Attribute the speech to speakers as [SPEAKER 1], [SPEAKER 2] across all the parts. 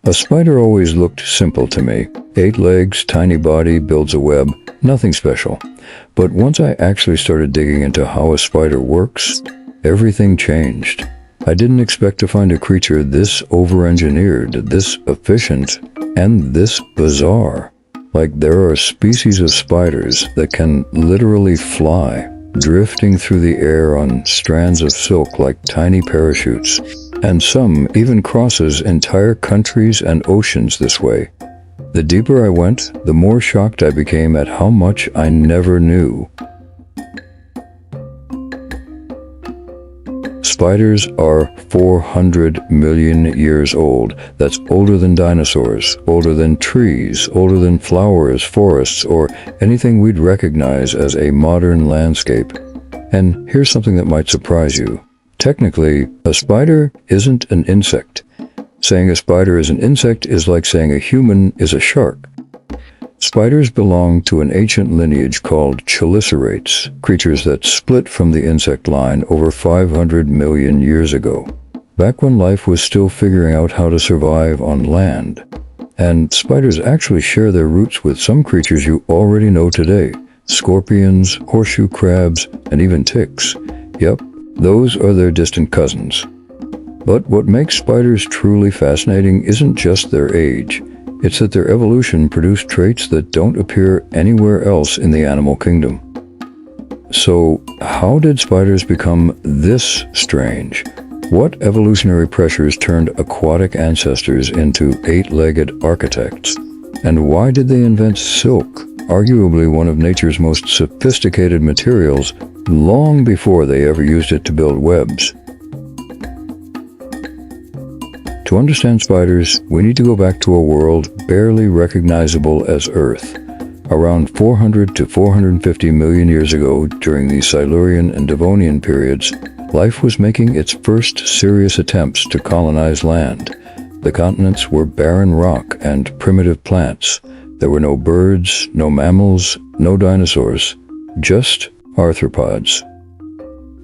[SPEAKER 1] A spider always looked simple to me. 8 legs, tiny body, builds a web, nothing special. But once I actually started digging into how a spider works, everything changed. I didn't expect to find a creature this over-engineered, this efficient, and this bizarre. Like there are species of spiders that can literally fly, drifting through the air on strands of silk like tiny parachutes. And some even crosses entire countries and oceans this way. The deeper I went, the more shocked I became at how much I never knew. Spiders are 400 million years old. That's older than dinosaurs, older than trees, older than flowers, forests, or anything we'd recognize as a modern landscape. And here's something that might surprise you. Technically, a spider isn't an insect. Saying a spider is an insect is like saying a human is a shark. Spiders belong to an ancient lineage called chelicerates, creatures that split from the insect line over 500 million years ago, back when life was still figuring out how to survive on land. And spiders actually share their roots with some creatures you already know today: scorpions, horseshoe crabs, and even ticks. Yep. Those are their distant cousins. But what makes spiders truly fascinating isn't just their age. It's that their evolution produced traits that don't appear anywhere else in the animal kingdom. So, how did spiders become this strange? What evolutionary pressures turned aquatic ancestors into 8-legged architects? And why did they invent silk, arguably one of nature's most sophisticated materials, long before they ever used it to build webs? To understand spiders, we need to go back to a world barely recognizable as Earth. Around 400 to 450 million years ago, during the Silurian and Devonian periods, life was making its first serious attempts to colonize land. The continents were barren rock and primitive plants. There were no birds, no mammals, no dinosaurs, just arthropods.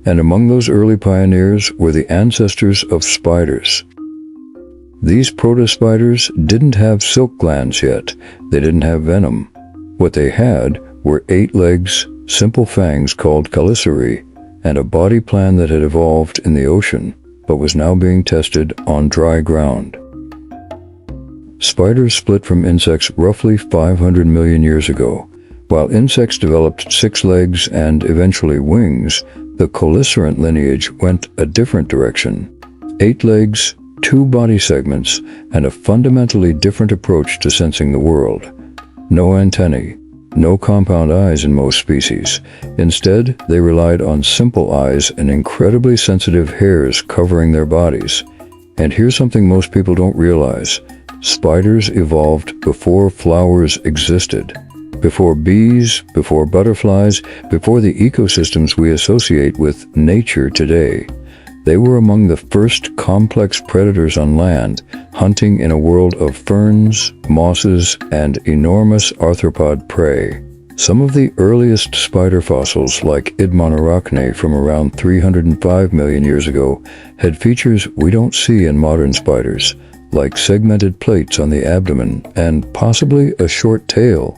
[SPEAKER 1] And among those early pioneers were the ancestors of spiders. These proto-spiders didn't have silk glands yet. They didn't have venom. What they had were 8 legs, simple fangs called chelicerae, and a body plan that had evolved in the ocean, but was now being tested on dry ground. Spiders split from insects roughly 500 million years ago. While insects developed 6 legs and eventually wings, the chelicerant lineage went a different direction. 8 legs, 2 body segments, and a fundamentally different approach to sensing the world. No antennae, no compound eyes in most species. Instead, they relied on simple eyes and incredibly sensitive hairs covering their bodies. And here's something most people don't realize. Spiders evolved before flowers existed. Before bees, before butterflies, before the ecosystems we associate with nature today. They were among the first complex predators on land, hunting in a world of ferns, mosses, and enormous arthropod prey. Some of the earliest spider fossils, like Idmonarachne from around 305 million years ago, had features we don't see in modern spiders, like segmented plates on the abdomen and possibly a short tail.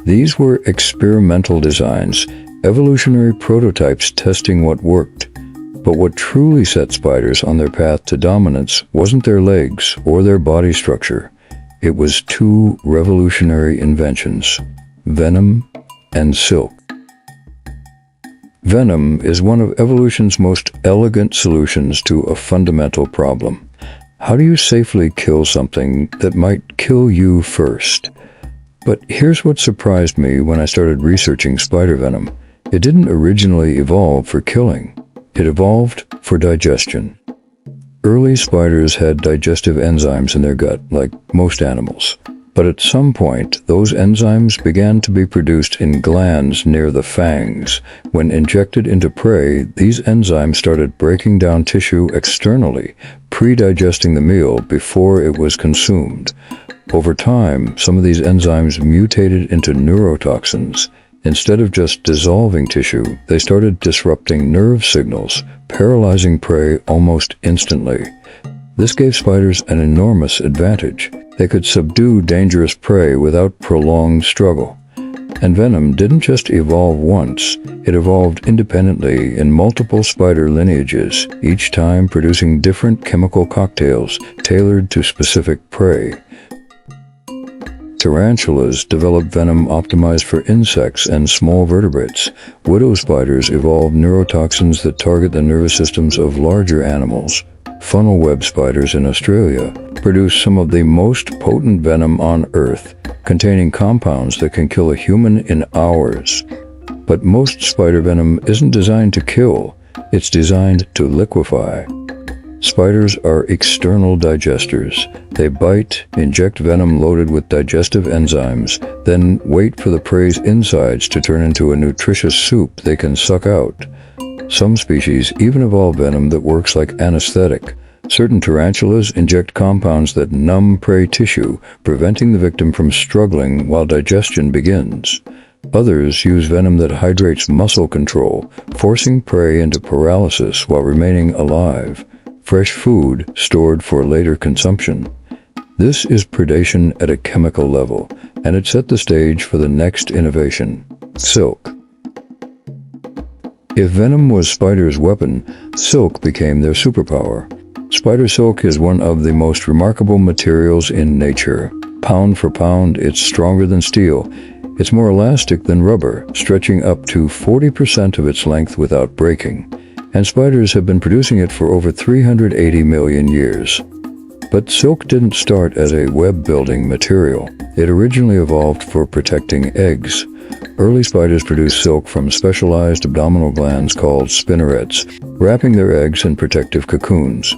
[SPEAKER 1] These were experimental designs, evolutionary prototypes testing what worked. But what truly set spiders on their path to dominance wasn't their legs or their body structure. It was 2 revolutionary inventions: venom and silk. Venom is one of evolution's most elegant solutions to a fundamental problem. How do you safely kill something that might kill you first? But here's what surprised me when I started researching spider venom. It didn't originally evolve for killing. It evolved for digestion. Early spiders had digestive enzymes in their gut, like most animals. But at some point, those enzymes began to be produced in glands near the fangs. When injected into prey, these enzymes started breaking down tissue externally, pre-digesting the meal before it was consumed. Over time, some of these enzymes mutated into neurotoxins. Instead of just dissolving tissue, they started disrupting nerve signals, paralyzing prey almost instantly. This gave spiders an enormous advantage. They could subdue dangerous prey without prolonged struggle. And venom didn't just evolve once, it evolved independently in multiple spider lineages, each time producing different chemical cocktails tailored to specific prey. Tarantulas developed venom optimized for insects and small vertebrates. Widow spiders evolved neurotoxins that target the nervous systems of larger animals. Funnel web spiders in Australia produce some of the most potent venom on Earth, containing compounds that can kill a human in hours. But most spider venom isn't designed to kill, it's designed to liquefy. Spiders are external digesters. They bite, inject venom loaded with digestive enzymes, then wait for the prey's insides to turn into a nutritious soup they can suck out. Some species even evolve venom that works like anesthetic. Certain tarantulas inject compounds that numb prey tissue, preventing the victim from struggling while digestion begins. Others use venom that hydrates muscle control, forcing prey into paralysis while remaining alive. Fresh food stored for later consumption. This is predation at a chemical level, and it set the stage for the next innovation: silk. If venom was spiders' weapon, silk became their superpower. Spider silk is one of the most remarkable materials in nature. Pound for pound, it's stronger than steel. It's more elastic than rubber, stretching up to 40% of its length without breaking. And spiders have been producing it for over 380 million years. But silk didn't start as a web-building material. It originally evolved for protecting eggs. Early spiders produced silk from specialized abdominal glands called spinnerets, wrapping their eggs in protective cocoons.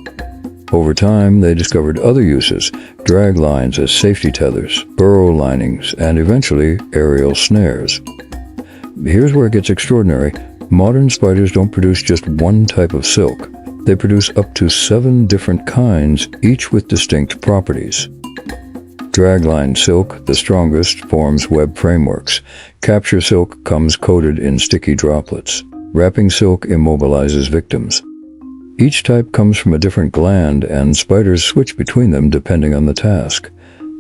[SPEAKER 1] Over time, they discovered other uses: drag lines as safety tethers, burrow linings, and eventually aerial snares. Here's where it gets extraordinary. Modern spiders don't produce just one type of silk. They produce up to 7 different kinds, each with distinct properties. Dragline silk, the strongest, forms web frameworks. Capture silk comes coated in sticky droplets. Wrapping silk immobilizes victims. Each type comes from a different gland, and spiders switch between them depending on the task.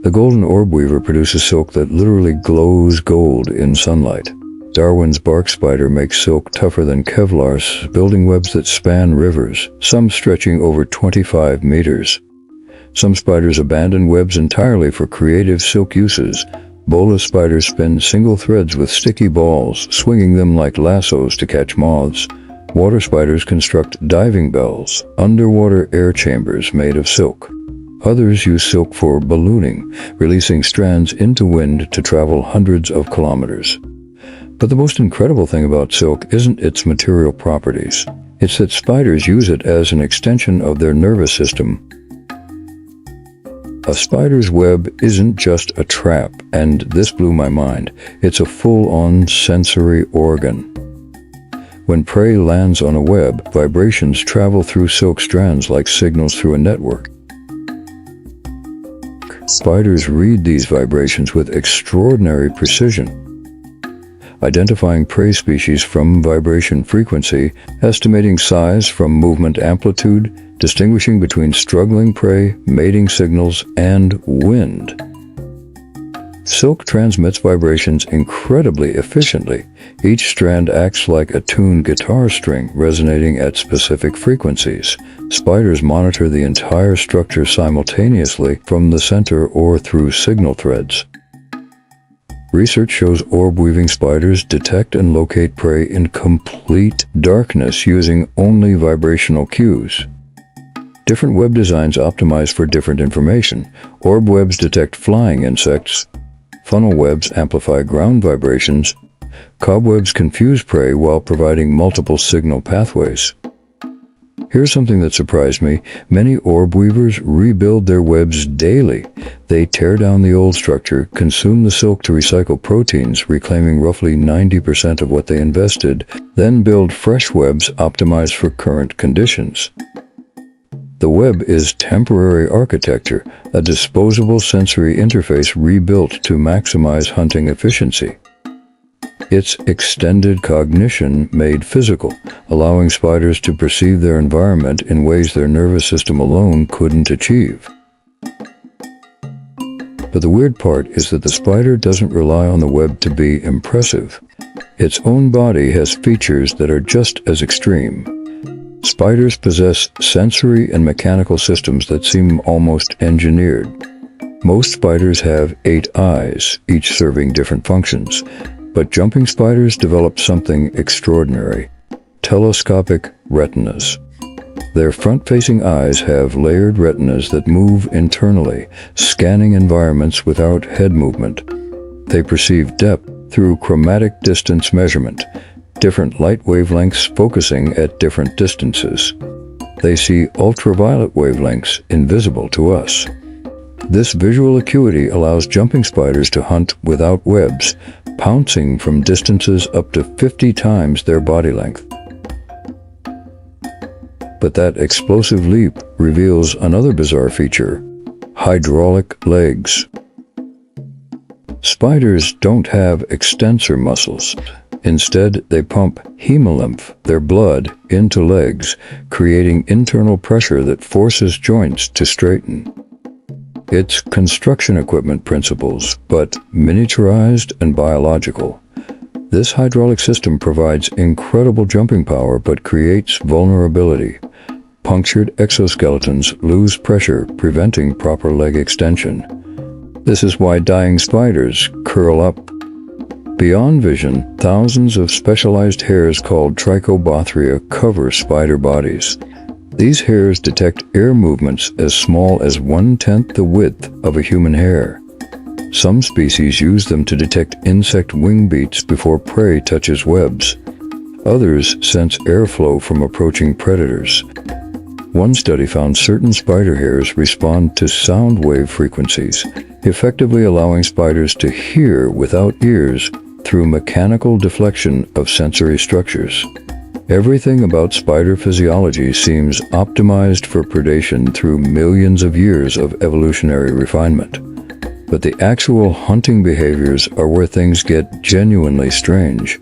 [SPEAKER 1] The golden orb weaver produces silk that literally glows gold in sunlight. Darwin's bark spider makes silk tougher than Kevlar, building webs that span rivers, some stretching over 25 meters. Some spiders abandon webs entirely for creative silk uses. Bola spiders spin single threads with sticky balls, swinging them like lassos to catch moths. Water spiders construct diving bells, underwater air chambers made of silk. Others use silk for ballooning, releasing strands into wind to travel hundreds of kilometers. But the most incredible thing about silk isn't its material properties. It's that spiders use it as an extension of their nervous system. A spider's web isn't just a trap, and this blew my mind. It's a full-on sensory organ. When prey lands on a web, vibrations travel through silk strands like signals through a network. Spiders read these vibrations with extraordinary precision, identifying prey species from vibration frequency, estimating size from movement amplitude, distinguishing between struggling prey, mating signals, and wind. Silk transmits vibrations incredibly efficiently. Each strand acts like a tuned guitar string, resonating at specific frequencies. Spiders monitor the entire structure simultaneously from the center or through signal threads. Research shows orb-weaving spiders detect and locate prey in complete darkness using only vibrational cues. Different web designs optimize for different information. Orb webs detect flying insects. Funnel webs amplify ground vibrations. Cobwebs confuse prey while providing multiple signal pathways. Here's something that surprised me. Many orb weavers rebuild their webs daily. They tear down the old structure, consume the silk to recycle proteins, reclaiming roughly 90% of what they invested, then build fresh webs optimized for current conditions. The web is temporary architecture, a disposable sensory interface rebuilt to maximize hunting efficiency. It's extended cognition made physical, allowing spiders to perceive their environment in ways their nervous system alone couldn't achieve. But the weird part is that the spider doesn't rely on the web to be impressive. Its own body has features that are just as extreme. Spiders possess sensory and mechanical systems that seem almost engineered. Most spiders have 8 eyes, each serving different functions. But jumping spiders develop something extraordinary: telescopic retinas. Their front-facing eyes have layered retinas that move internally, scanning environments without head movement. They perceive depth through chromatic distance measurement, different light wavelengths focusing at different distances. They see ultraviolet wavelengths invisible to us. This visual acuity allows jumping spiders to hunt without webs, pouncing from distances up to 50 times their body length. But that explosive leap reveals another bizarre feature: hydraulic legs. Spiders don't have extensor muscles. Instead, they pump hemolymph, their blood, into legs, creating internal pressure that forces joints to straighten. It's construction equipment principles, but miniaturized and biological. This hydraulic system provides incredible jumping power but creates vulnerability. Punctured exoskeletons lose pressure, preventing proper leg extension. This is why dying spiders curl up. Beyond vision, thousands of specialized hairs called trichobothria cover spider bodies. These hairs detect air movements as small as 1/10 the width of a human hair. Some species use them to detect insect wing beats before prey touches webs. Others sense airflow from approaching predators. One study found certain spider hairs respond to sound wave frequencies, effectively allowing spiders to hear without ears through mechanical deflection of sensory structures. Everything about spider physiology seems optimized for predation through millions of years of evolutionary refinement. But the actual hunting behaviors are where things get genuinely strange.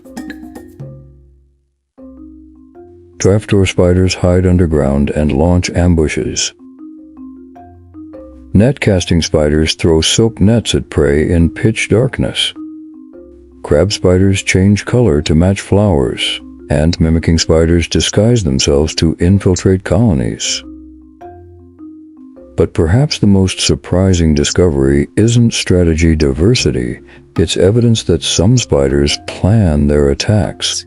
[SPEAKER 1] Trapdoor spiders hide underground and launch ambushes. Net-casting spiders throw silk nets at prey in pitch darkness. Crab spiders change color to match flowers, and mimicking spiders disguise themselves to infiltrate colonies. But perhaps the most surprising discovery isn't strategy diversity, it's evidence that some spiders plan their attacks.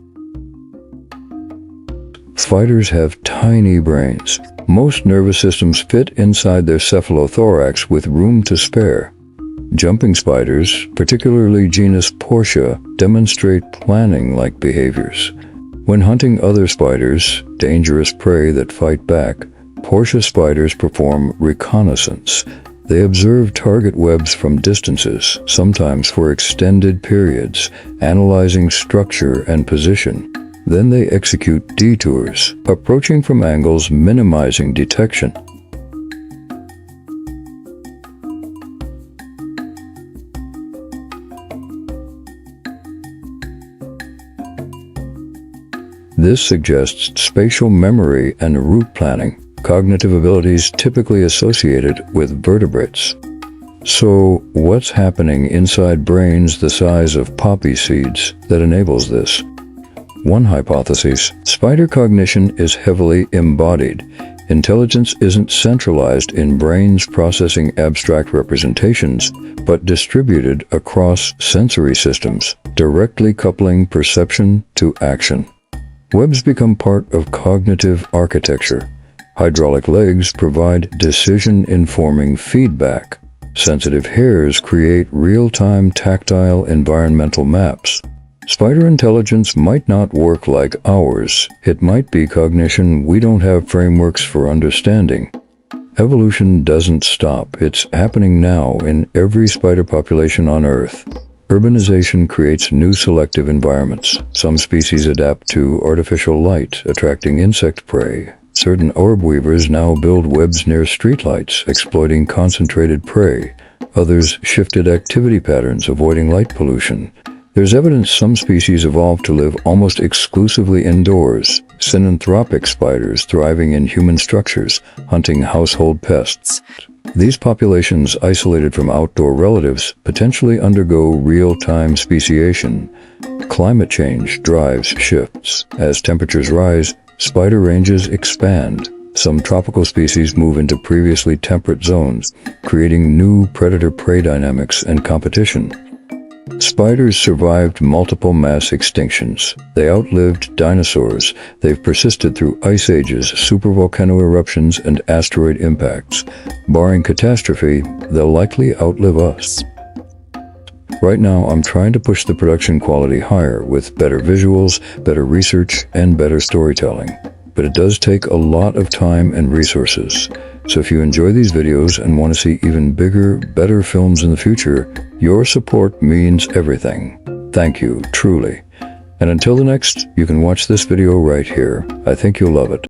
[SPEAKER 1] Spiders have tiny brains. Most nervous systems fit inside their cephalothorax with room to spare. Jumping spiders, particularly genus Portia, demonstrate planning-like behaviors. When hunting other spiders, dangerous prey that fight back, Portia spiders perform reconnaissance. They observe target webs from distances, sometimes for extended periods, analyzing structure and position. Then they execute detours, approaching from angles minimizing detection. This suggests spatial memory and route planning, cognitive abilities typically associated with vertebrates. So, what's happening inside brains the size of poppy seeds that enables this? One hypothesis: spider cognition is heavily embodied. Intelligence isn't centralized in brains processing abstract representations, but distributed across sensory systems, directly coupling perception to action. Webs become part of cognitive architecture. Hydraulic legs provide decision-informing feedback. Sensitive hairs create real-time tactile environmental maps. Spider intelligence might not work like ours. It might be cognition we don't have frameworks for understanding. Evolution doesn't stop. It's happening now in every spider population on Earth. Urbanization creates new selective environments. Some species adapt to artificial light, attracting insect prey. Certain orb weavers now build webs near streetlights, exploiting concentrated prey. Others shifted activity patterns, avoiding light pollution. There's evidence some species evolved to live almost exclusively indoors, synanthropic spiders thriving in human structures, hunting household pests. These populations, isolated from outdoor relatives, potentially undergo real-time speciation. Climate change drives shifts. As temperatures rise, spider ranges expand. Some tropical species move into previously temperate zones, creating new predator-prey dynamics and competition. Spiders survived multiple mass extinctions. They outlived dinosaurs. They've persisted through ice ages, supervolcano eruptions, and asteroid impacts. Barring catastrophe, they'll likely outlive us. Right now, I'm trying to push the production quality higher with better visuals, better research, and better storytelling. But it does take a lot of time and resources. So if you enjoy these videos and want to see even bigger, better films in the future, your support means everything. Thank you, truly. And until the next, you can watch this video right here. I think you'll love it.